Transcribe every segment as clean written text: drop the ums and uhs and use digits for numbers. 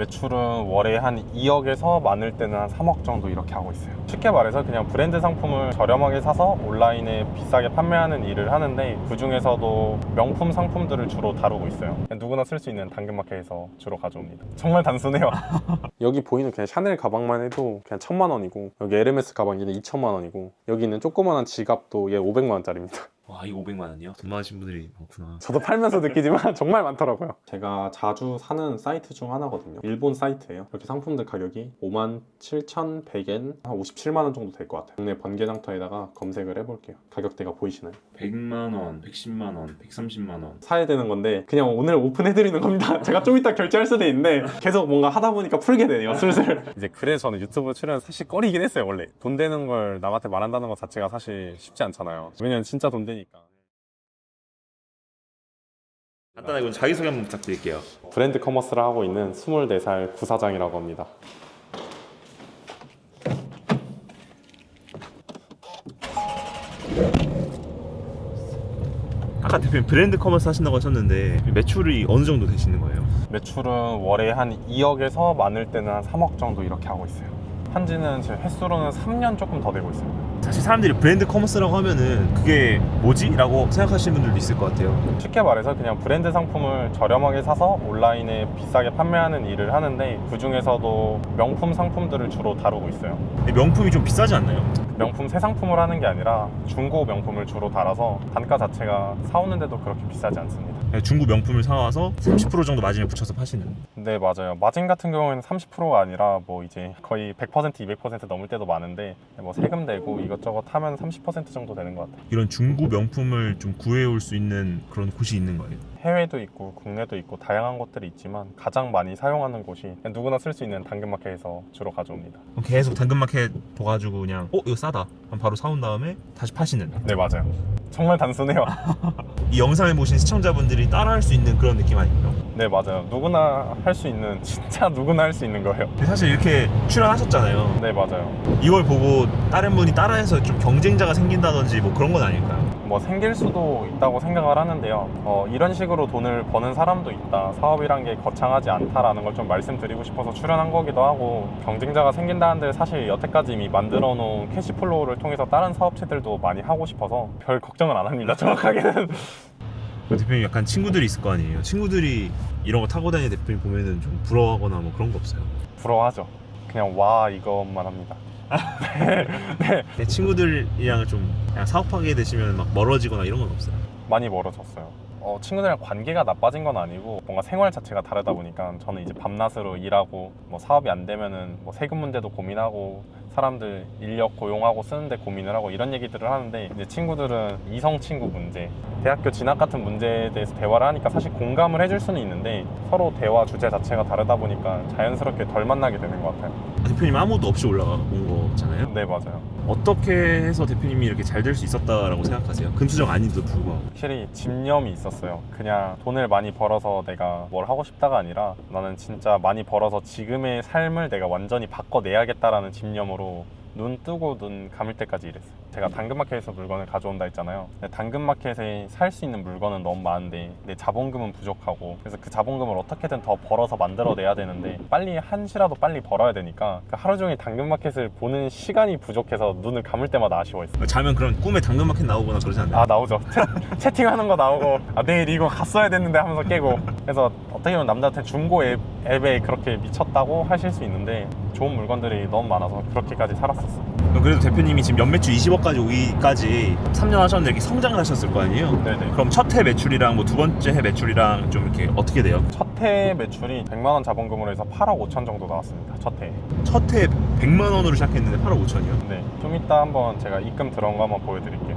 매출은 월에 한 2억에서 많을 때는 한 3억 정도 이렇게 하고 있어요. 쉽게 말해서 그냥 브랜드 상품을 저렴하게 사서 온라인에 비싸게 판매하는 일을 하는데, 그 중에서도 명품 상품들을 주로 다루고 있어요. 누구나 쓸 수 있는 당근마켓에서 주로 가져옵니다. 정말 단순해요. 여기 보이는 그냥 샤넬 가방만 해도 그냥 1,000만 원이고, 여기 에르메스 가방 얘는 2,000만 원이고, 여기 있는 조그만한 지갑도 얘 500만 원짜리입니다. 와, 이거 500만 원이요? 돈 많으신 분들이 많구나. 저도 팔면서 느끼지만 정말 많더라고요. 제가 자주 사는 사이트 중 하나거든요. 일본 사이트예요. 이렇게 상품들 가격이 57,100엔, 한 57만 원 정도 될 것 같아요. 국내 번개장터에다가 검색을 해볼게요. 가격대가 보이시나요? 100만 원, 110만 원, 130만 원. 사야 되는 건데 그냥 오늘 오픈해드리는 겁니다. 제가 좀 이따 결제할 수도 있는데 계속 뭔가 하다 보니까 풀게 되네요, 슬슬. 이제 그래서 저는 유튜브 출연 사실 꺼리긴 했어요. 원래 돈 되는 걸 남한테 말한다는 것 자체가 사실 쉽지 않잖아요. 왜냐면 진짜 돈 되니까. 간단하게 자기소개 한번 부탁드릴게요. 브랜드 커머스를 하고 있는 24살 구사장이라고 합니다. 아까 대표님 브랜드 커머스 하신다고 하셨는데 매출이 어느 정도 되시는 거예요? 매출은 월에 한 2억에서 많을 때는 한 3억 정도 이렇게 하고 있어요. 한지는 지금 횟수로는 3년 조금 더 되고 있어요. 사실 사람들이 브랜드 커머스라고 하면은 그게 뭐지? 라고 생각하시는 분들도 있을 것 같아요. 쉽게 말해서 그냥 브랜드 상품을 저렴하게 사서 온라인에 비싸게 판매하는 일을 하는데, 그 중에서도 명품 상품들을 주로 다루고 있어요. 근데 명품이 좀 비싸지 않나요? 명품 새 상품을 하는 게 아니라 중고 명품을 주로 달아서 단가 자체가 사오는데도 그렇게 비싸지 않습니다. 중고 명품을 사와서 30% 정도 마진을 붙여서 파시는. 네, 맞아요. 마진 같은 경우에는 30%가 아니라 뭐 이제 거의 100%, 200% 넘을 때도 많은데, 뭐 세금 내고 이것저것 하면 30% 정도 되는 것 같아요. 이런 중고 명품을 좀 구해올 수 있는 그런 곳이 있는 거예요? 해외도 있고 국내도 있고 다양한 곳들이 있지만, 가장 많이 사용하는 곳이 그냥 누구나 쓸 수 있는 당근마켓에서 주로 가져옵니다. 그럼 계속 당근마켓 봐가지고 그냥 이거 싸다 그럼 바로 사온 다음에 다시 파시는. 네, 맞아요. 정말 단순해요. 이 영상을 보신 시청자분들이 따라할 수 있는 그런 느낌 아닌가요? 네, 맞아요. 누구나 할 수 있는, 진짜 누구나 할 수 있는 거예요. 근데 사실 이렇게 출연하셨잖아요. 네, 맞아요. 이걸 보고 다른 분이 따라해서 좀 경쟁자가 생긴다든지 뭐 그런 건 아닐까요? 뭐 생길 수도 있다고 생각을 하는데요. 이런 식으로 돈을 버는 사람도 있다, 사업이란 게 거창하지 않다라는 걸 좀 말씀드리고 싶어서 출연한 거기도 하고, 경쟁자가 생긴다는데 사실 여태까지 이미 만들어 놓은 캐시플로우를 통해서 다른 사업체들도 많이 하고 싶어서 별 걱정은 안 합니다, 정확하게는. 대표님 약간 친구들이 있을 거 아니에요? 친구들이 이런 거 타고 다니는 대표님 보면은 좀 부러워하거나 뭐 그런 거 없어요? 부러워하죠. 그냥 와 이것만 합니다. 내 친구들이랑 좀 그냥 사업하게 되시면 막 멀어지거나 이런 건 없어요? 많이 멀어졌어요. 친구들이랑 관계가 나빠진 건 아니고, 뭔가 생활 자체가 다르다 보니까 저는 이제 밤낮으로 일하고, 뭐 사업이 안 되면은 뭐 세금 문제도 고민하고, 사람들 인력 고용하고 쓰는데 고민을 하고, 이런 얘기들을 하는데, 이제 친구들은 이성 친구 문제, 대학교 진학 같은 문제에 대해서 대화를 하니까 사실 공감을 해줄 수는 있는데, 서로 대화 주제 자체가 다르다 보니까 자연스럽게 덜 만나게 되는 것 같아요. 대표님 아무도 없이 올라온 거잖아요? 네, 맞아요. 어떻게 해서 대표님이 이렇게 잘 될 수 있었다라고 생각하세요? 금수저 아닌데도 불구하고. 확실히 집념이 있었어요. 그냥 돈을 많이 벌어서 내가 뭘 하고 싶다가 아니라, 나는 진짜 많이 벌어서 지금의 삶을 내가 완전히 바꿔내야겠다라는 집념으로 눈 뜨고 눈 감을 때까지 일했어요. 제가 당근마켓에서 물건을 가져온다 했잖아요. 근데 당근마켓에 살 수 있는 물건은 너무 많은데 내 자본금은 부족하고, 그래서 그 자본금을 어떻게든 더 벌어서 만들어내야 되는데, 빨리 한시라도 빨리 벌어야 되니까 그 하루 종일 당근마켓을 보는 시간이 부족해서 눈을 감을 때마다 아쉬워했어요. 자면 그럼 꿈에 당근마켓 나오거나 그러지 않나요? 아, 나오죠. 채팅하는 거 나오고, 내일 이거 갔어야 됐는데 하면서 깨고. 그래서 어떻게 보면 남들한테 중고 앱에 그렇게 미쳤다고 하실 수 있는데, 좋은 물건들이 너무 많아서 그렇게까지 살았었어요. 그럼 그래도 대표님이 지금 연매출 20억까지 오기까지 3년 하셨는데 이렇게 성장을 하셨을 거 아니에요? 네네. 그럼 첫 해 매출이랑 뭐 두 번째 해 매출이랑 좀 이렇게 어떻게 돼요? 첫 해 매출이 100만 원 자본금으로 해서 8억 5천 정도 나왔습니다. 첫 해. 첫 해 100만 원으로 시작했는데 8억 5천이요? 네. 좀 이따 한번 제가 입금 들어온 거 한번 보여드릴게요.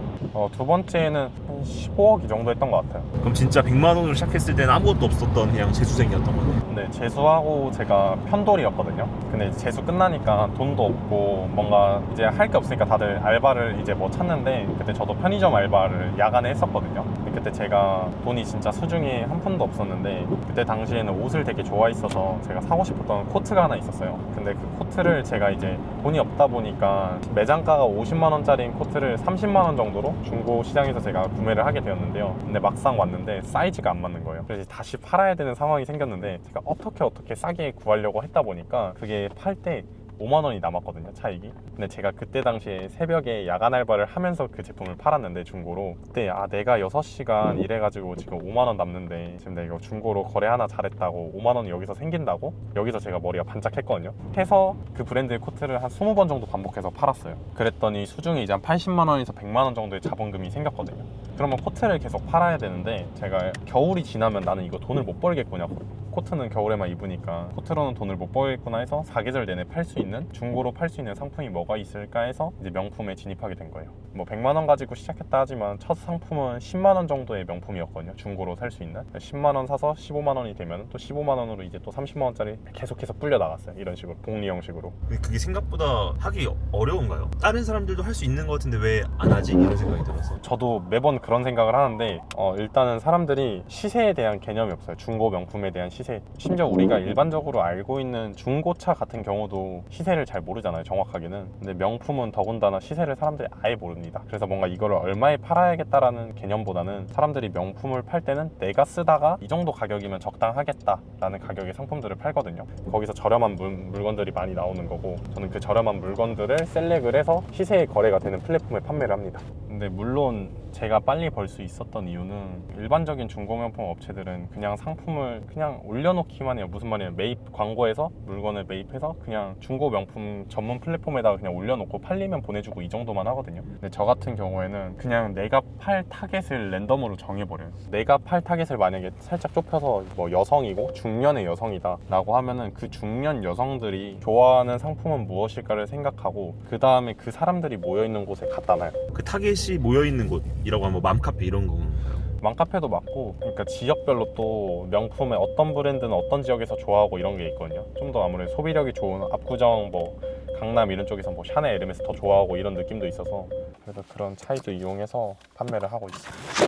두 번째는 한 15억 이 정도 했던 것 같아요. 그럼 진짜 100만 원으로 시작했을 때는 아무것도 없었던 그냥 재수생이었던 거네요. 네, 재수하고 제가 편돌이었거든요. 근데 이제 재수 끝나니까 돈도 없고 뭔가 이제 할 게 없으니까 다들 알바를 이제 뭐 찾는데, 그때 저도 편의점 알바를 야간에 했었거든요. 근데 그때 제가 돈이 진짜 수중에 한 푼도 없었는데, 그때 당시에는 옷을 되게 좋아했어서 제가 사고 싶었던 코트가 하나 있었어요. 근데 그 코트를 제가 이제 돈이 없다 보니까 매장가가 50만 원짜리인 코트를 30만 원 정도로 해서 중고 시장에서 제가 구매를 하게 되었는데요. 근데 막상 왔는데 사이즈가 안 맞는 거예요. 그래서 다시 팔아야 되는 상황이 생겼는데 제가 어떻게 싸게 구하려고 했다 보니까 그게 팔 때 5만 원이 남았거든요, 차익이. 근데 제가 그때 당시에 새벽에 야간 알바를 하면서 그 제품을 팔았는데 중고로 그때 내가 6시간 일해가지고 지금 5만 원 남는데 지금 내가 이거 중고로 거래 하나 잘했다고 5만 원이 여기서 생긴다고? 여기서 제가 머리가 반짝했거든요. 해서 그 브랜드의 코트를 한 20번 정도 반복해서 팔았어요. 그랬더니 수중에 이제 한 80만 원에서 100만 원 정도의 자본금이 생겼거든요. 그러면 코트를 계속 팔아야 되는데 제가 겨울이 지나면 나는 이거 돈을 못 벌겠구나, 코트는 겨울에만 입으니까 코트로는 돈을 못 벌겠구나 해서 사계절 내내 팔 수 있는, 중고로 팔 수 있는 상품이 뭐가 있을까 해서 이제 명품에 진입하게 된 거예요. 뭐 100만 원 가지고 시작했다 하지만 첫 상품은 10만 원 정도의 명품이었거든요, 중고로 살 수 있는. 10만 원 사서 15만 원이 되면 또 15만 원으로 이제 또 30만 원짜리 계속해서 불려 나갔어요. 이런 식으로, 복리 형식으로. 근데 그게 생각보다 하기 어려운가요? 다른 사람들도 할 수 있는 것 같은데 왜 안 하지? 이런 생각이 들어서. 저도 매번 그런 생각을 하는데 일단은 사람들이 시세에 대한 개념이 없어요. 중고 명품에 대한 시세. 심지어 우리가 일반적으로 알고 있는 중고차 같은 경우도 시세를 잘 모르잖아요, 정확하게는. 근데 명품은 더군다나 시세를 사람들이 아예 모릅니다. 그래서 뭔가 이거를 얼마에 팔아야겠다라는 개념보다는 사람들이 명품을 팔 때는 내가 쓰다가 이 정도 가격이면 적당하겠다라는 가격의 상품들을 팔거든요. 거기서 저렴한 물건들이 많이 나오는 거고, 저는 그 저렴한 물건들을 셀렉을 해서 시세에 거래가 되는 플랫폼에 판매를 합니다. 근데 물론 제가 빨리 벌 수 있었던 이유는 일반적인 중고명품 업체들은 그냥 상품을 그냥 올려놓기만 해요. 무슨 말이에요? 광고에서 물건을 매입해서 그냥 중고명품 전문 플랫폼에다가 그냥 올려놓고 팔리면 보내주고 이 정도만 하거든요. 근데 저 같은 경우에는 그냥 내가 팔 타겟을 랜덤으로 정해버려요. 내가 팔 타겟을 만약에 살짝 좁혀서 뭐 여성이고 중년의 여성이다 라고 하면은 그 중년 여성들이 좋아하는 상품은 무엇일까를 생각하고 그 다음에 그 사람들이 모여있는 곳에 갖다 놔요. 그 타겟이 모여있는 곳이라고 하면 맘카페 이런 건가요? 맘카페도 맞고, 그러니까 지역별로 또 명품의 어떤 브랜드는 어떤 지역에서 좋아하고 이런 게 있거든요. 좀 더 아무래도 소비력이 좋은 압구정, 뭐 강남 이런 쪽에서 뭐 샤넬, 에르메스 더 좋아하고 이런 느낌도 있어서, 그래서 그런 차이도 이용해서 판매를 하고 있어요.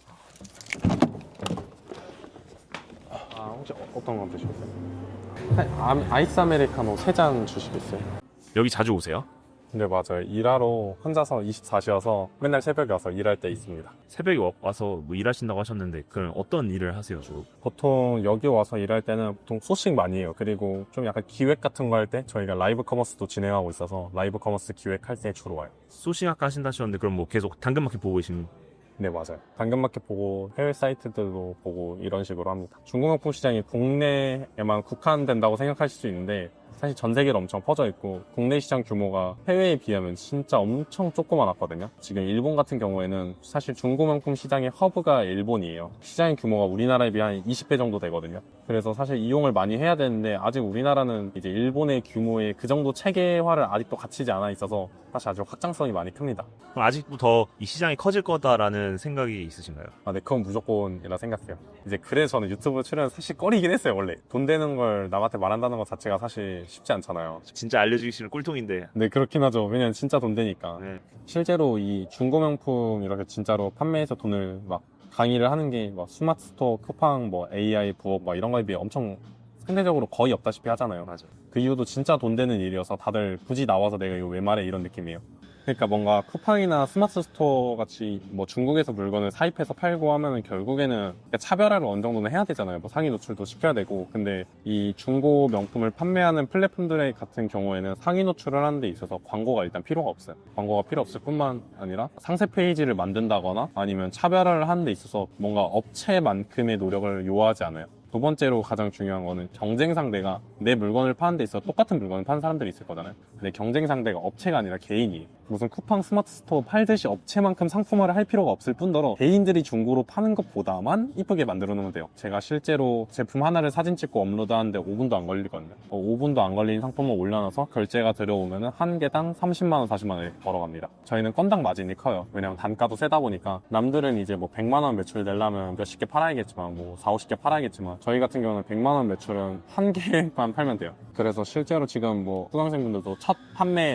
혹시 어떤 거 드시겠어요? 아이스 아메리카노 3잔 주시겠어요? 여기 자주 오세요? 네, 맞아요. 일하러 혼자서 24시여서 맨날 새벽에 와서 일할 때 있습니다. 새벽에 와서 뭐 일하신다고 하셨는데 그럼 어떤 일을 하세요, 주로? 보통 여기 와서 일할 때는 보통 소싱 많이 해요. 그리고 좀 약간 기획 같은 거 할 때 저희가 라이브 커머스도 진행하고 있어서 라이브 커머스 기획할 때 주로 와요. 소싱 아까 하신다 하셨는데 그럼 뭐 계속 당근마켓 보고 계신? 네, 맞아요. 당근마켓 보고 해외 사이트들도 보고 이런 식으로 합니다. 중고명품 시장이 국내에만 국한된다고 생각하실 수 있는데 사실 전 세계로 엄청 퍼져 있고 국내 시장 규모가 해외에 비하면 진짜 엄청 조그만하거든요. 지금 일본 같은 경우에는 사실 중고명품 시장의 허브가 일본이에요. 시장의 규모가 우리나라에 비해 한 20배 정도 되거든요. 그래서 사실 이용을 많이 해야 되는데 아직 우리나라는 이제 일본의 규모의 그 정도 체계화를 아직도 갖추지 않아 있어서 사실 아주 확장성이 많이 큽니다. 그럼 아직도 더 이 시장이 커질 거다라는 생각이 있으신가요? 네, 그건 무조건이라 생각해요. 이제 그래서 저는 유튜브 출연 사실 꺼리긴 했어요, 원래. 돈 되는 걸 남한테 말한다는 것 자체가 사실 쉽지 않잖아요. 진짜 알려주기 싫은 꿀통인데. 네, 그렇긴 하죠. 왜냐면 진짜 돈 되니까. 네. 실제로 이 중고명품 이렇게 진짜로 판매해서 돈을 막 강의를 하는 게 막 스마트 스토어, 쿠팡, 뭐 AI, 부업 막 이런 거에 비해 엄청 상대적으로 거의 없다시피 하잖아요. 맞아. 그 이유도 진짜 돈 되는 일이어서 다들 굳이 나와서 내가 이거 왜 말해 이런 느낌이에요. 그러니까 뭔가 쿠팡이나 스마트 스토어 같이 뭐 중국에서 물건을 사입해서 팔고 하면은 결국에는 차별화를 어느 정도는 해야 되잖아요. 뭐 상위 노출도 시켜야 되고. 근데 이 중고 명품을 판매하는 플랫폼들 같은 경우에는 상위 노출을 하는 데 있어서 광고가 일단 필요가 없어요. 광고가 필요 없을 뿐만 아니라 상세 페이지를 만든다거나 아니면 차별화를 하는 데 있어서 뭔가 업체만큼의 노력을 요하지 않아요. 두 번째로 가장 중요한 거는 경쟁 상대가 내 물건을 파는 데 있어 똑같은 물건을 파는 사람들이 있을 거잖아요. 근데 경쟁 상대가 업체가 아니라 개인이에요. 무슨 쿠팡 스마트 스토어 팔듯이 업체만큼 상품화를 할 필요가 없을 뿐더러 개인들이 중고로 파는 것보다만 이쁘게 만들어 놓으면 돼요. 제가 실제로 제품 하나를 사진 찍고 업로드하는데 5분도 안 걸리거든요. 5분도 안 걸린 상품을 올려놔서 결제가 들어오면 한 개당 30만원, 40만원 벌어갑니다. 저희는 건당 마진이 커요. 왜냐면 단가도 세다 보니까 남들은 이제 뭐 100만원 매출 내려면 몇십 개 팔아야겠지만 뭐 4, 50개 팔아야겠지만 저희 같은 경우는 100만원 매출은 한 개만 팔면 돼요. 그래서 실제로 지금 뭐 수강생분들도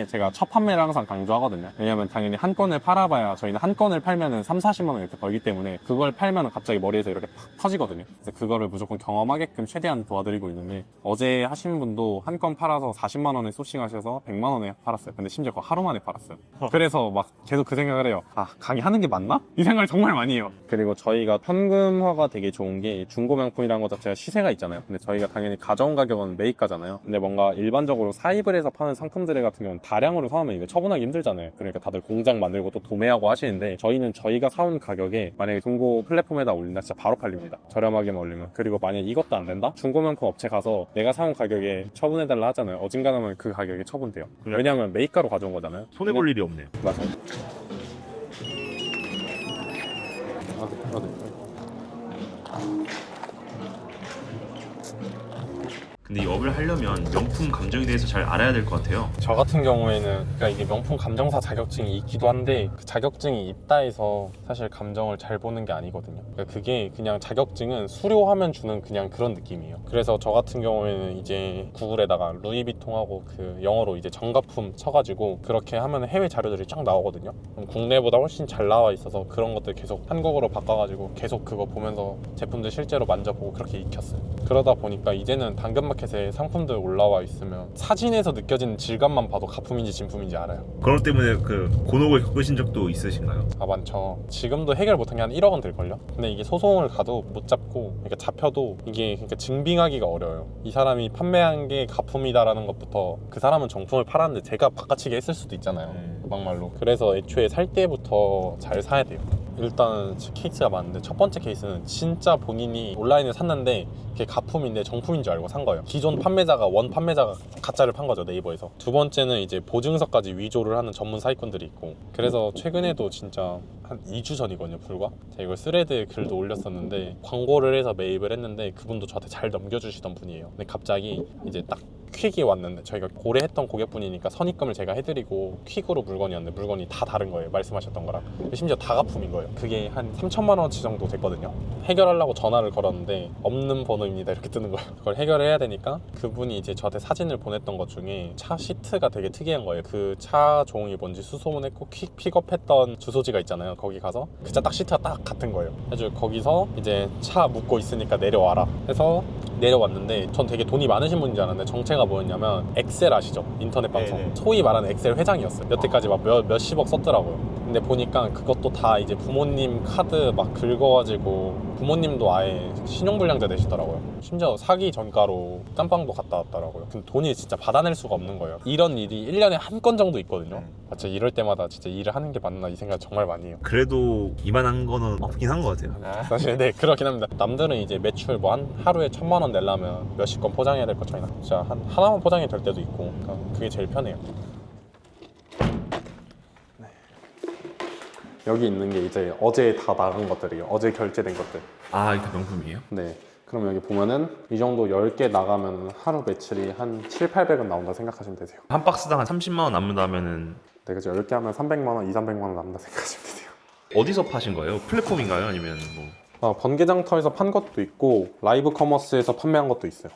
제가 첫 판매를 항상 강조하고 하거든요. 왜냐면 당연히 한 건을 팔아봐야 저희는 한 건을 팔면은 3, 40만 원 이렇게 벌기 때문에 그걸 팔면은 갑자기 머리에서 이렇게 팍 터지거든요. 그래서 그거를 무조건 경험하게끔 최대한 도와드리고 있는데 어제 하신 분도 한 건 팔아서 40만 원에 소싱하셔서 100만 원에 팔았어요. 근데 심지어 그거 하루 만에 팔았어요. 그래서 막 계속 그 생각을 해요. 아, 강의하는 게 맞나? 이 생각을 정말 많이 해요. 그리고 저희가 현금화가 되게 좋은 게 중고 명품이라는 것 자체가 시세가 있잖아요. 근데 저희가 당연히 가져온 가격은 매입가잖아요. 근데 뭔가 일반적으로 사입을 해서 파는 상품들 같은 경우는 다량으로 사오면 이거 처분하기 힘들잖아요. 그러니까 다들 공장 만들고 또 도매하고 하시는데 저희는 저희가 사온 가격에 만약에 중고 플랫폼에다 올린다 진짜 바로 팔립니다. 저렴하게만 올리면. 그리고 만약에 이것도 안 된다? 중고 명품 업체 가서 내가 사온 가격에 처분해달라 하잖아요. 어진간하면 그 가격에 처분돼요. 왜냐하면 매입가로 가져온 거잖아요. 손해볼 일이 없네요. 맞아요. 근데 이 업을 하려면 명품 감정에 대해서 잘 알아야 될 것 같아요. 저 같은 경우에는 그러니까 이게 명품 감정사 자격증이 있기도 한데 그 자격증이 있다 해서 사실 감정을 잘 보는 게 아니거든요. 그러니까 그게 그냥 자격증은 수료하면 주는 그냥 그런 느낌이에요. 그래서 저 같은 경우에는 이제 구글에다가 루이비통하고 그 영어로 이제 정가품 쳐가지고 그렇게 하면 해외 자료들이 쫙 나오거든요. 그럼 국내보다 훨씬 잘 나와 있어서 그런 것들 계속 한국어로 바꿔가지고 계속 그거 보면서 제품들 실제로 만져보고 그렇게 익혔어요. 그러다 보니까 이제는 당근마켓에 상품들 올라와 있으면 사진에서 느껴지는 질감만 봐도 가품인지 진품인지 알아요. 그런 것 때문에 그 곤혹을 겪으신 적도 있으신가요? 아, 많죠. 지금도 해결 못한 게 한 1억 원 될걸요? 근데 이게 소송을 가도 못 잡고, 그러니까 잡혀도 이게 그러니까 증빙하기가 어려워요. 이 사람이 판매한 게 가품이다라는 것부터 그 사람은 정품을 팔았는데 제가 바꿔치기 했을 수도 있잖아요. 막말로. 그래서 애초에 살 때부터 잘 사야 돼요. 일단 케이스가 많은데 첫 번째 케이스는 진짜 본인이 온라인에 샀는데 그게 가품인데 정품인 줄 알고 산 거예요. 기존 판매자가 원 판매자가 가짜를 판 거죠, 네이버에서. 두 번째는 이제 보증서까지 위조를 하는 전문 사기꾼들이 있고, 그래서 최근에도 진짜 한 2주 전이거든요, 불과. 제가 이걸 스레드에 글도 올렸었는데 광고를 해서 매입을 했는데 그분도 저한테 잘 넘겨주시던 분이에요. 근데 갑자기 이제 딱 퀵이 왔는데 저희가 고려했던 고객분이니까 선입금을 제가 해드리고 퀵으로 물건이었는데 물건이 다 다른 거예요, 말씀하셨던 거랑. 심지어 다 가품인 거예요. 그게 한 3천만 원치 정도 됐거든요. 해결하려고 전화를 걸었는데 없는 번호입니다 이렇게 뜨는 거예요. 그걸 해결해야 되니까 그분이 이제 저한테 사진을 보냈던 것 중에 차 시트가 되게 특이한 거예요. 그 차 종이 뭔지 수소문했고 퀵 픽업했던 주소지가 있잖아요. 거기 가서 그 차 딱 시트가 딱 같은 거예요. 그래서 거기서 이제 차 묻고 있으니까 내려와라 해서 내려왔는데 전 되게 돈이 많으신 분인 줄 알았는데 정체가 뭐였냐면 엑셀 아시죠? 인터넷 방송. 네네. 소위 말하는 엑셀 회장이었어요. 여태까지 막 몇십억 썼더라고요. 근데 보니까 그것도 다 이제 부모님 카드 막 긁어가지고 부모님도 아예 신용불량자 되시더라고요. 심지어 사기 전가로 깜빵도 갔다 왔더라고요. 근데 돈이 진짜 받아낼 수가 없는 거예요. 이런 일이 1년에 한 건 정도 있거든요. 진짜 이럴 때마다 진짜 일을 하는 게 맞나 이 생각 정말 많이 해요. 그래도 이만한 거는 없긴 한 것 같아요. 사실 네, 그렇긴 합니다. 남들은 이제 매출 뭐 한 하루에 1,000만 원 내려면 몇십 건 포장해야 될 거 저희는 진짜 하나만 포장이 될 때도 있고, 그러니까 그게 제일 편해요. 네. 여기 있는 게 이제 어제 다 나간 것들이에요. 어제 결제된 것들. 아, 이게 명품이에요? 네. 그럼 여기 보면은 이 정도 10개 나가면 하루 매출이 한 7, 800은 나온다 생각하시면 되세요. 한 박스당 한 30만 원 남는다면은 네, 그죠. 10개 하면 300만 원, 2, 300만 원 남는다 생각하시면 되세요. 어디서 파신 거예요? 플랫폼인가요? 아니면 뭐? 번개장터에서 판 것도 있고 라이브 커머스에서 판매한 것도 있어요.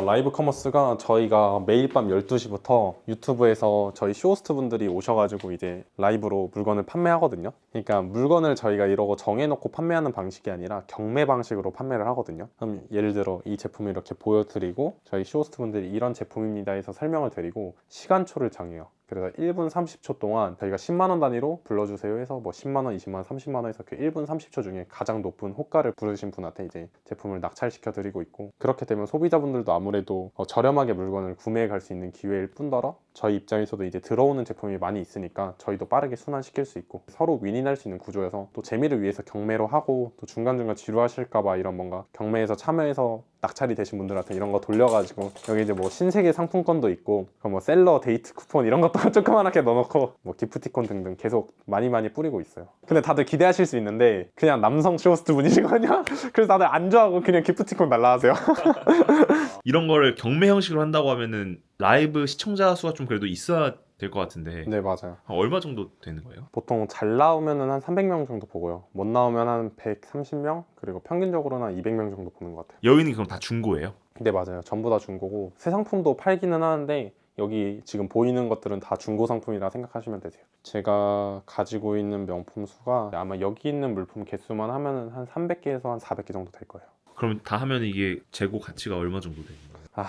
라이브 커머스가 저희가 매일 밤 12시부터 유튜브에서 저희 쇼호스트 분들이 오셔가지고 이제 라이브로 물건을 판매하거든요. 그러니까 물건을 저희가 이러고 정해놓고 판매하는 방식이 아니라 경매 방식으로 판매를 하거든요. 그럼 예를 들어 이 제품을 이렇게 보여드리고 저희 쇼호스트 분들이 이런 제품입니다 해서 설명을 드리고 시간초를 정해요. 그래서 1분 30초 동안 저희가 10만 원 단위로 불러주세요 해서 뭐 10만 원, 20만 원, 30만 원 해서 그 1분 30초 중에 가장 높은 호가를 부르신 분한테 이제 제품을 낙찰시켜 드리고 있고, 그렇게 되면 소비자분들도 아무래도 저렴하게 물건을 구매해 갈 수 있는 기회일 뿐더러 저희 입장에서도 이제 들어오는 제품이 많이 있으니까 저희도 빠르게 순환시킬 수 있고 서로 윈윈할 수 있는 구조여서 또 재미를 위해서 경매로 하고 또 중간중간 지루하실까봐 이런 뭔가 경매에서 참여해서 낙찰이 되신 분들한테 이런 거 돌려가지고 여기 이제 뭐 신세계 상품권도 있고 뭐 셀러 데이트 쿠폰 이런 것도 조그만하게 넣어놓고 뭐 기프티콘 등등 계속 많이 뿌리고 있어요. 근데 다들 기대하실 수 있는데 그냥 남성 쇼호스트 분이시거든요. 그래서 다들 안 좋아하고 그냥 기프티콘 날라가세요. 이런 거를 경매 형식으로 한다고 하면은 라이브 시청자 수가 좀 그래도 있어야 될 것 같은데. 네, 맞아요. 얼마 정도 되는 거예요? 보통 잘 나오면은 한 300명 정도 보고요. 못 나오면 한 130명? 그리고 평균적으로는 한 200명 정도 보는 것 같아요. 여기는 그럼 다 중고예요? 네, 맞아요. 전부 다 중고고 새 상품도 팔기는 하는데 여기 지금 보이는 것들은 다 중고 상품이라 생각하시면 되세요. 제가 가지고 있는 명품 수가 아마 여기 있는 물품 개수만 하면은 한 300개에서 한 400개 정도 될 거예요. 그럼 다 하면 이게 재고 가치가 얼마 정도 되는 거예요?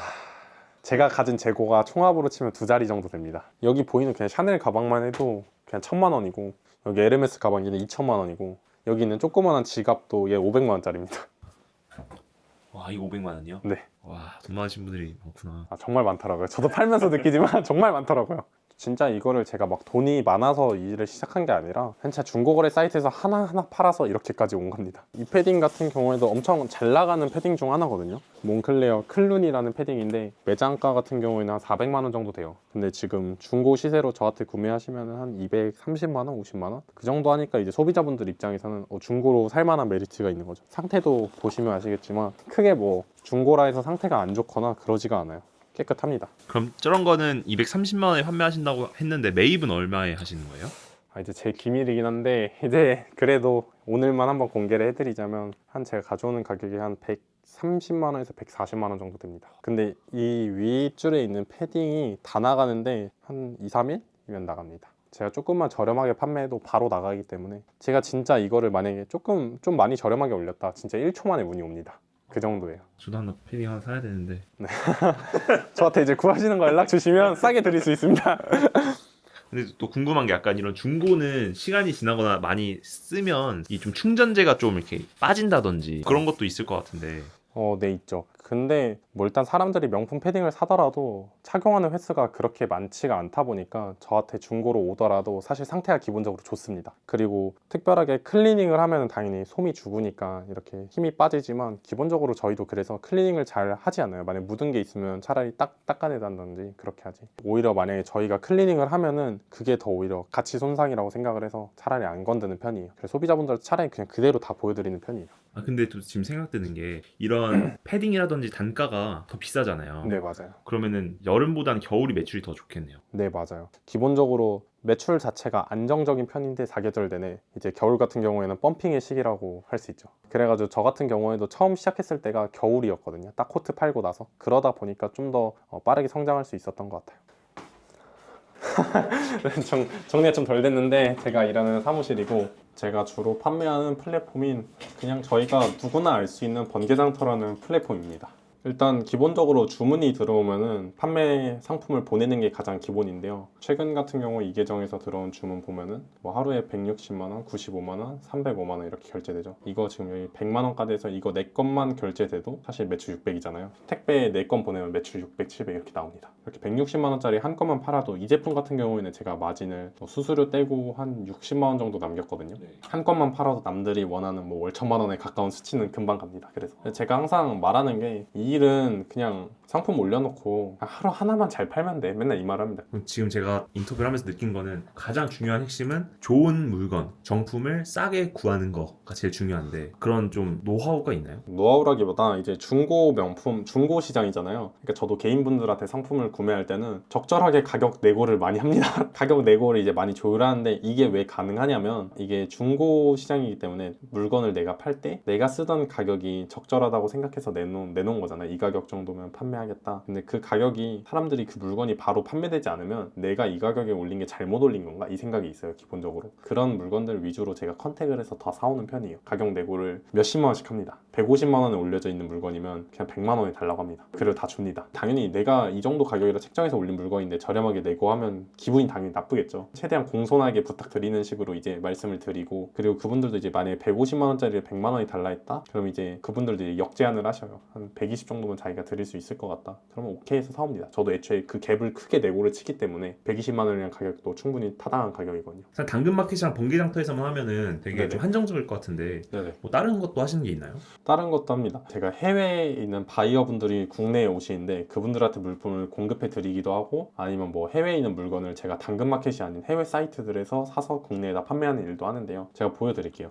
제가 가진 재고가 총합으로 치면 2자리 정도 됩니다. 여기 보이는 그냥 샤넬 가방만 해도 그냥 1000만 원이고, 여기 에르메스 가방 얘는 2000만 원이고, 여기 있는 조그만한 지갑도 얘 500만 원짜리입니다. 와, 이거 500만 원이요? 네. 와, 돈 많으신 분들이 많구나. 정말 많더라고요. 저도 팔면서 느끼지만 정말 많더라고요. 진짜 이거를 제가 막 돈이 많아서 이 일을 시작한 게 아니라 진짜 중고거래 사이트에서 하나하나 팔아서 이렇게까지 온 겁니다. 이 패딩 같은 경우에도 엄청 잘 나가는 패딩 중 하나거든요. 몽클레어 클룬이라는 패딩인데 매장가 같은 경우에는 한 400만 원 정도 돼요. 근데 지금 중고 시세로 저한테 구매하시면 한 230만 원, 50만 원? 그 정도 하니까 이제 소비자분들 입장에서는 중고로 살만한 메리트가 있는 거죠. 상태도 보시면 아시겠지만 크게 뭐 중고라 해서 상태가 안 좋거나 그러지가 않아요. 깨끗합니다. 그럼 저런 거는 230만 원에 판매하신다고 했는데 매입은 얼마에 하시는 거예요? 이제 제 기밀이긴 한데 이제 그래도 오늘만 한번 공개를 해드리자면 한 제가 가져오는 가격이 한 130만 원에서 140만 원 정도 됩니다. 근데 이 윗줄에 있는 패딩이 다 나가는데 한 2, 3일이면 나갑니다. 제가 조금만 저렴하게 판매해도 바로 나가기 때문에 제가 진짜 이거를 만약에 좀 많이 저렴하게 올렸다 진짜 1초 만에 문의 옵니다. 그 정도예요. 저도 하나 패딩 하나 사야 되는데. 네. 저한테 이제 구하시는 거 연락 주시면 싸게 드릴 수 있습니다. 근데 또 궁금한 게 약간 이런 중고는 시간이 지나거나 많이 쓰면 이 좀 충전재가 좀 이렇게 빠진다든지 그런 것도 있을 것 같은데. 네, 있죠. 근데 뭐 일단 사람들이 명품 패딩을 사더라도 착용하는 횟수가 그렇게 많지가 않다 보니까 저한테 중고로 오더라도 사실 상태가 기본적으로 좋습니다. 그리고 특별하게 클리닝을 하면 당연히 솜이 죽으니까 이렇게 힘이 빠지지만 기본적으로 저희도 그래서 클리닝을 잘 하지 않아요. 만약 묻은 게 있으면 차라리 닦아내단다든지 그렇게 하지. 오히려 만약에 저희가 클리닝을 하면은 그게 더 오히려 가치 손상이라고 생각을 해서 차라리 안 건드는 편이에요. 그래서 소비자분들 차라리 그냥 그대로 다 보여드리는 편이에요. 근데 또 지금 생각드는 게 이런 패딩이라든지 단가가 더 비싸잖아요. 네, 맞아요. 그러면은 여름보다는 겨울이 매출이 더 좋겠네요. 네, 맞아요. 기본적으로 매출 자체가 안정적인 편인데 사계절 내내 이제 겨울 같은 경우에는 펌핑의 시기라고 할 수 있죠. 그래가지고 저 같은 경우에도 처음 시작했을 때가 겨울이었거든요. 딱 코트 팔고 나서. 그러다 보니까 좀 더 빠르게 성장할 수 있었던 것 같아요. 정리가 좀 덜 됐는데 제가 일하는 사무실이고 제가 주로 판매하는 플랫폼인 그냥 저희가 누구나 알 수 있는 번개장터라는 플랫폼입니다. 일단 기본적으로 주문이 들어오면은 판매 상품을 보내는 게 가장 기본인데요. 최근 같은 경우 이 계정에서 들어온 주문 보면은 뭐 하루에 160만원, 95만원, 305만원 이렇게 결제되죠. 이거 지금 여기 100만원까지 해서 이거 4건만 결제돼도 사실 매출 600이잖아요. 택배 4건 보내면 매출 600, 700 이렇게 나옵니다. 이렇게 160만원짜리 한 건만 팔아도 이 제품 같은 경우에는 제가 마진을 수수료 떼고 한 60만원 정도 남겼거든요. 한 건만 팔아도 남들이 원하는 뭐 월천만원에 가까운 수치는 금방 갑니다. 그래서 제가 항상 말하는 게 이 일은 그냥 상품 올려놓고 하루 하나만 잘 팔면 돼. 맨날 이 말 합니다. 지금 제가 인터뷰를 하면서 느낀 거는 가장 중요한 핵심은 좋은 물건, 정품을 싸게 구하는 거가 제일 중요한데 그런 좀 노하우가 있나요? 노하우라기보다 이제 중고 명품, 중고 시장이잖아요. 그러니까 저도 개인분들한테 상품을 구매할 때는 적절하게 가격 내고를 많이 합니다. 가격 내고를 이제 많이 조율하는데 이게 왜 가능하냐면 이게 중고 시장이기 때문에 물건을 내가 팔 때 내가 쓰던 가격이 적절하다고 생각해서 내놓은 거잖아요. 이 가격 정도면 판매하겠다. 근데 그 가격이 사람들이 그 물건이 바로 판매되지 않으면 내가 이 가격에 올린 게 잘못 올린 건가? 이 생각이 있어요. 기본적으로. 그런 물건들 위주로 제가 컨택을 해서 다 사오는 편이에요. 가격 내고를 몇십만 원씩 합니다. 150만 원에 올려져 있는 물건이면 그냥 100만 원에 달라고 합니다. 그리고 다 줍니다. 당연히 내가 이 정도 가격이라 책정해서 올린 물건인데 저렴하게 내고 하면 기분이 당연히 나쁘겠죠. 최대한 공손하게 부탁드리는 식으로 이제 말씀을 드리고 그리고 그분들도 이제 만약에 150만 원짜리를 100만 원이 달라 했다? 그럼 이제 그분들도 이제 역제한을 하셔요. 한 120 정도면 자기가 드릴 수 있을 것 같다. 그러면 오케이 해서 사옵니다. 저도 애초에 그 갭을 크게 내고를 치기 때문에 120만 원이라는 가격도 충분히 타당한 가격이거든요. 사실 당근마켓이랑 번개장터에서만 하면은 되게 네네. 좀 한정적일 것 같은데 네네. 뭐 다른 것도 하시는 게 있나요? 다른 것도 합니다. 제가 해외에 있는 바이어분들이 국내에 오시는데 그분들한테 물품을 공급해 드리기도 하고 아니면 뭐 해외에 있는 물건을 제가 당근마켓이 아닌 해외 사이트들에서 사서 국내에다 판매하는 일도 하는데요. 제가 보여드릴게요.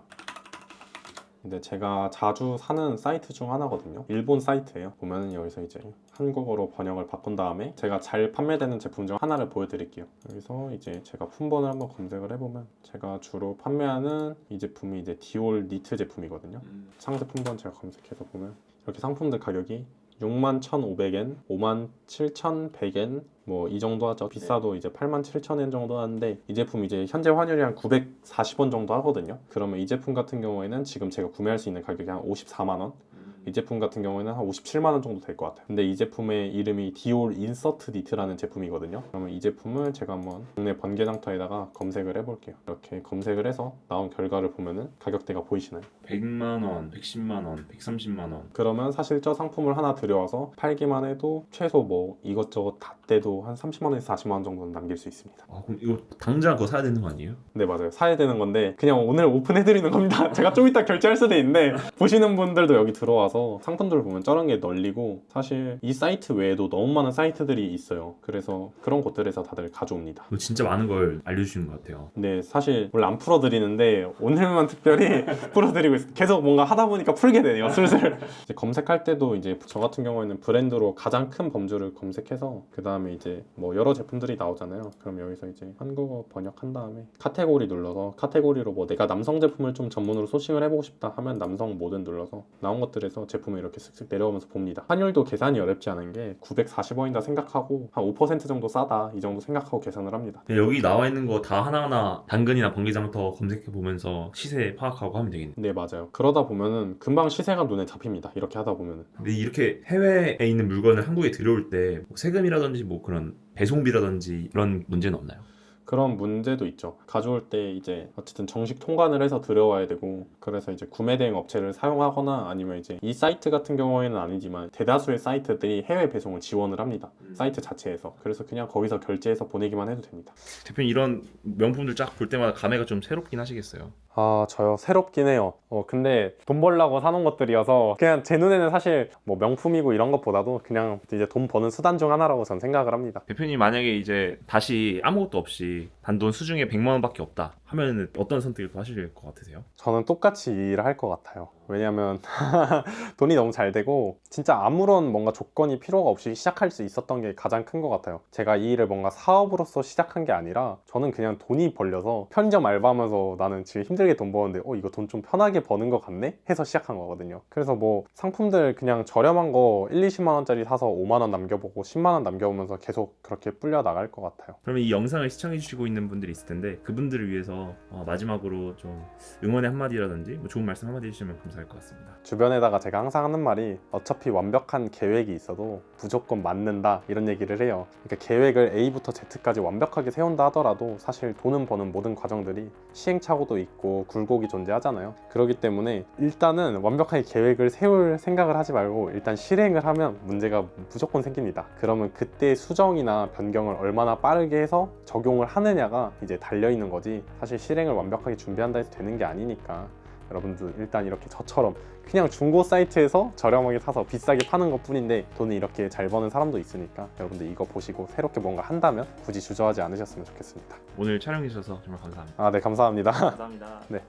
근데 제가 자주 사는 사이트 중 하나거든요. 일본 사이트예요. 보면은 여기서 이제 한국어로 번역을 바꾼 다음에 제가 잘 판매되는 제품 중 하나를 보여드릴게요. 여기서 이제 제가 품번을 한번 검색을 해보면 제가 주로 판매하는 이 제품이 이제 디올 니트 제품이거든요. 상세 품번 제가 검색해서 보면 이렇게 상품들 가격이 61,500엔, 57,100엔, 뭐 이 정도 하죠. 비싸도 이제 87,000엔 정도 하는데 이 제품 이제 현재 환율이 한 940원 정도 하거든요. 그러면 이 제품 같은 경우에는 지금 제가 구매할 수 있는 가격이 한 54만 원. 이 제품 같은 경우에는 한 57만 원 정도 될 것 같아요. 근데 이 제품의 이름이 디올 인서트 니트라는 제품이거든요. 그러면 이 제품을 제가 한번 국내 번개장터에다가 검색을 해볼게요. 이렇게 검색을 해서 나온 결과를 보면은 가격대가 보이시나요? 100만 원, 110만 원, 130만 원. 그러면 사실 저 상품을 하나 들여와서 팔기만 해도 최소 뭐 이것저것 다 떼도 한 30만 원에서 40만 원 정도는 남길 수 있습니다. 아, 그럼 이거 당장 그거 사야 되는 거 아니에요? 네, 맞아요. 사야 되는 건데 그냥 오늘 오픈해드리는 겁니다. 제가 좀 이따 결제할 수도 있는데 보시는 분들도 여기 들어와서 상품들을 보면 저런 게 널리고 사실 이 사이트 외에도 너무 많은 사이트들이 있어요. 그래서 그런 곳들에서 다들 가져옵니다. 이거 진짜 많은 걸 알려주시는 것 같아요. 근데 사실 원래 안 풀어드리는데 오늘만 특별히 풀어드리고 있어요. 계속 뭔가 하다 보니까 풀게 되네요. 슬슬. 이제 검색할 때도 이제 저 같은 경우에는 브랜드로 가장 큰 범주를 검색해서 그 다음에 이제 뭐 여러 제품들이 나오잖아요. 그럼 여기서 이제 한국어 번역한 다음에 카테고리 눌러서 카테고리로 뭐 내가 남성 제품을 좀 전문으로 소싱을 해보고 싶다 하면 남성 뭐든 눌러서 나온 것들에서 제품을 이렇게 쓱쓱 내려오면서 봅니다. 환율도 계산이 어렵지 않은 게 940원이다 생각하고 한 5% 정도 싸다 이 정도 생각하고 계산을 합니다. 여기 나와 있는 거 다 하나하나 당근이나 번개장터 검색해 보면서 시세 파악하고 하면 되겠네요. 네, 맞아요. 그러다 보면은 금방 시세가 눈에 잡힙니다. 이렇게 하다 보면은. 근데 이렇게 해외에 있는 물건을 한국에 들여올 때뭐 세금이라든지 뭐 그런 배송비라든지 이런 문제는 없나요? 그런 문제도 있죠. 가져올 때 이제 어쨌든 정식 통관을 해서 들여와야 되고 그래서 이제 구매 대행 업체를 사용하거나 아니면 이제 이 사이트 같은 경우에는 아니지만 대다수의 사이트들이 해외 배송을 지원을 합니다. 사이트 자체에서. 그래서 그냥 거기서 결제해서 보내기만 해도 됩니다. 대표님 이런 명품들 쫙 볼 때마다 감회가 좀 새롭긴 하시겠어요? 아, 저요. 새롭긴 해요. 근데 돈 벌려고 사놓은 것들이어서 그냥 제 눈에는 사실 뭐 명품이고 이런 것보다도 그냥 이제 돈 버는 수단 중 하나라고 전 생각을 합니다. 대표님 만약에 이제 다시 아무것도 없이 단돈 수중에 100만 원밖에 없다 하면 어떤 선택을 더 하실 것 같으세요? 저는 똑같이 이 일을 할 것 같아요. 왜냐면 돈이 너무 잘 되고 진짜 아무런 뭔가 조건이 필요가 없이 시작할 수 있었던 게 가장 큰 것 같아요. 제가 이 일을 뭔가 사업으로서 시작한 게 아니라 저는 그냥 돈이 벌려서 편의점 알바하면서 나는 지금 힘들게 돈 버는데 이거 돈 좀 편하게 버는 것 같네? 해서 시작한 거거든요. 그래서 뭐 상품들 그냥 저렴한 거 1, 20만 원짜리 사서 5만 원 남겨보고 10만 원 남겨보면서 계속 그렇게 불려 나갈 것 같아요. 그러면 이 영상을 시청해 주시고 있는 분들이 있을 텐데 그분들을 위해서 마지막으로 좀 응원의 한마디라든지 뭐 좋은 말씀 한마디 해주시면 감사할 것 같습니다. 주변에다가 제가 항상 하는 말이 어차피 완벽한 계획이 있어도 무조건 맞는다 이런 얘기를 해요. 그러니까 계획을 A부터 Z까지 완벽하게 세운다 하더라도 사실 돈은 버는 모든 과정들이 시행착오도 있고 굴곡이 존재하잖아요. 그렇기 때문에 일단은 완벽하게 계획을 세울 생각을 하지 말고 일단 실행을 하면 문제가 무조건 생깁니다. 그러면 그때 수정이나 변경을 얼마나 빠르게 해서 적용을 하느냐가 이제 달려있는 거지 사실 실행을 완벽하게 준비한다 해서 되는 게 아니니까 여러분들 일단 이렇게 저처럼 그냥 중고 사이트에서 저렴하게 사서 비싸게 파는 것 뿐인데 돈을 이렇게 잘 버는 사람도 있으니까 여러분들 이거 보시고 새롭게 뭔가 한다면 굳이 주저하지 않으셨으면 좋겠습니다. 오늘 촬영해 주셔서 정말 감사합니다. 아, 네, 감사합니다. 감사합니다. 네.